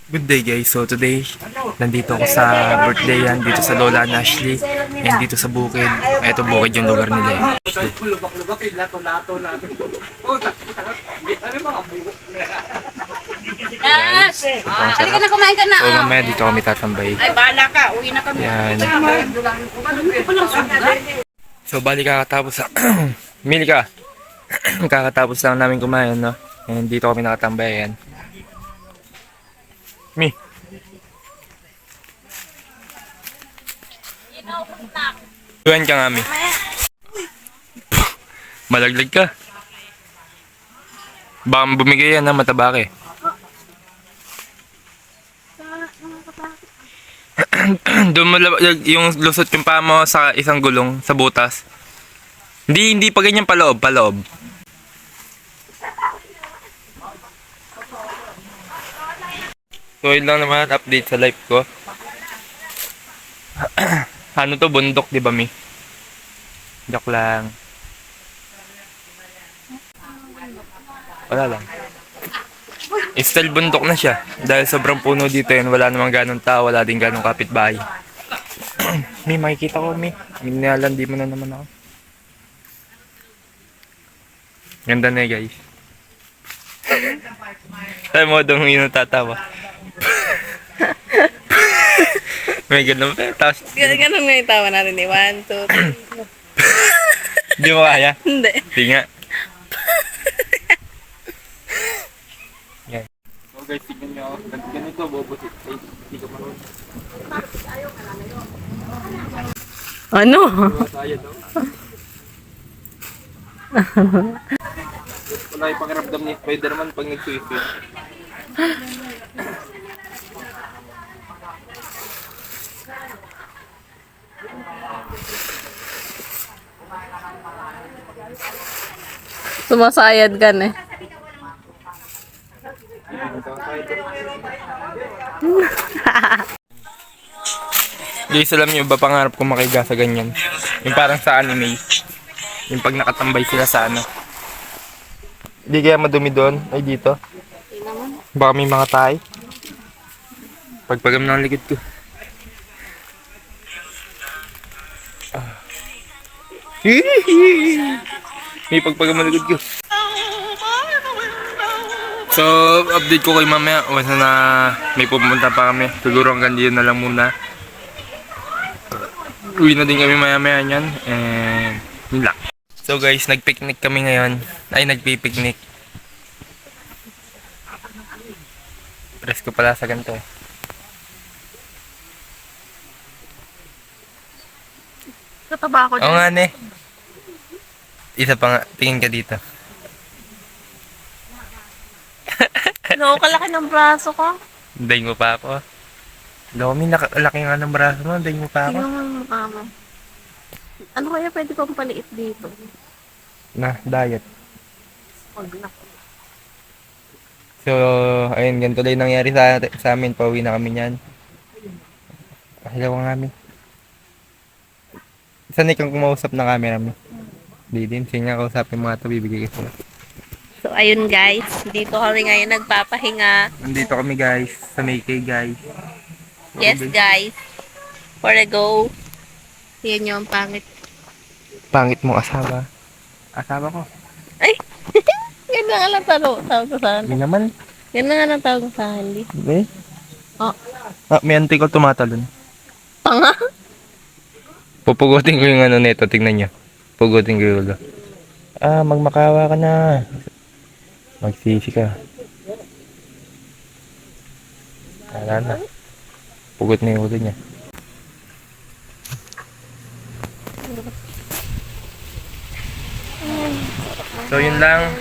Good day guys, so today nandito ako sa birthday yan, dito sa Lola Ashley and dito sa bukid. Ito bukid yung lugar nila eh. Yes! Halika na, kumain ka na. So mamaya dito kami tatambay. Ay, bahala ka. Uwi na kami. Yan. So bali kakatapos sa Mili ka. Kakatapos lang namin kumain, no? And dito kami nakatambay yan. Mi. Tuwan ka nga, Mi. Malaglag ka. Baka bumigay yan, ha? Mataba ka eh. Doon mo yung lusot yung paa mo sa isang gulong, sa butas. Hindi pa ganyan paloob. So yun lang naman update sa life ko. Ano to, bundok, di ba, Mi? Joke lang. Wala lang. Still bundok na siya. Dahil sobrang puno dito yun. Wala namang ganong tao. Wala din ganong kapitbahay. Mi, makikita ko, Mi. Minalandi mo na naman ako. Ganda na guys. Tayo mo doon yung tatawa. May ganun pa. Tapos, Ganun nga yung tawa natin eh. 1, 2, 3. di mo kaya? Hindi. Di nga. Yan. So guys, tignan nyo. Ganito, bobosit. Ay, hindi ka marunong. Ano? Masaya daw. Wala yung pakiramdam ni Spider-Man pag nag-swim. Sumasayad ka na eh. Guys, alam niyo ba pangarap ko makiga sa ganyan? Yung parang sa anime. Yung pag nakatambay sila sa ano. Hindi kaya madumi doon? Ay dito. Baka may mga tayo. Pagpagam ng likod ko. May pagpagam ng likod ko. So, update ko kay mamaya. Once na may pupunta pa kami. Siguro hanggang dito na lang muna. Uwi na din kami maya-maya niyan. And yun lang. So guys, nag-picnic kami ngayon. Ay, nagpipiknik. Presko pala sa ganito eh. Kataba ako Oo nga ne. Isa pa nga, tingin ka dito. No, kalaki ng braso ko. Daing mo pa ako. Lomi, laki nga ng braso mo. Daing mo pa ako. Tingnan mo yung mukha mo. Ano kaya pwede pang paliit dito? Na, diet. Huwag na. So, ayun, ganito lang yung nangyari sa amin. Pauwi na kami niyan. Hello nga kami. Saan ikang kumausap ng camera mo? Di din. Sige nga, kausapin mo nga ito. Bibigay ko sila. So, ayun guys. Dito kami ngayon nagpapahinga. Nandito kami guys. Sa Maykay guys. Yes guys. For a go. Yan yung pangit. Pangit mo asawa. Asawa ko. Ay! Yan na nga lang tawag ko sa Hindi naman. Yan na nga lang tawag ko sa Handy. Eh? Oh. Ah, may antik ko tumatalon. Tanga? Pupugutin ko yung ano nito. Tingnan nyo. Pugutin ko yung ulo. Ah, magmakawa ka na. Magsisi ka. Wala na. Pugot na yung ulo niya. So yun lang.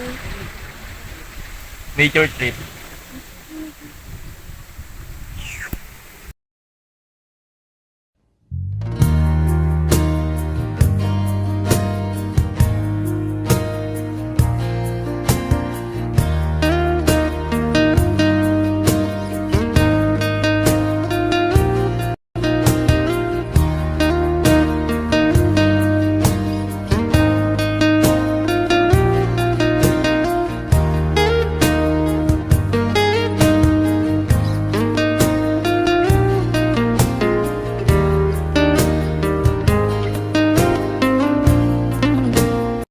Nature trip.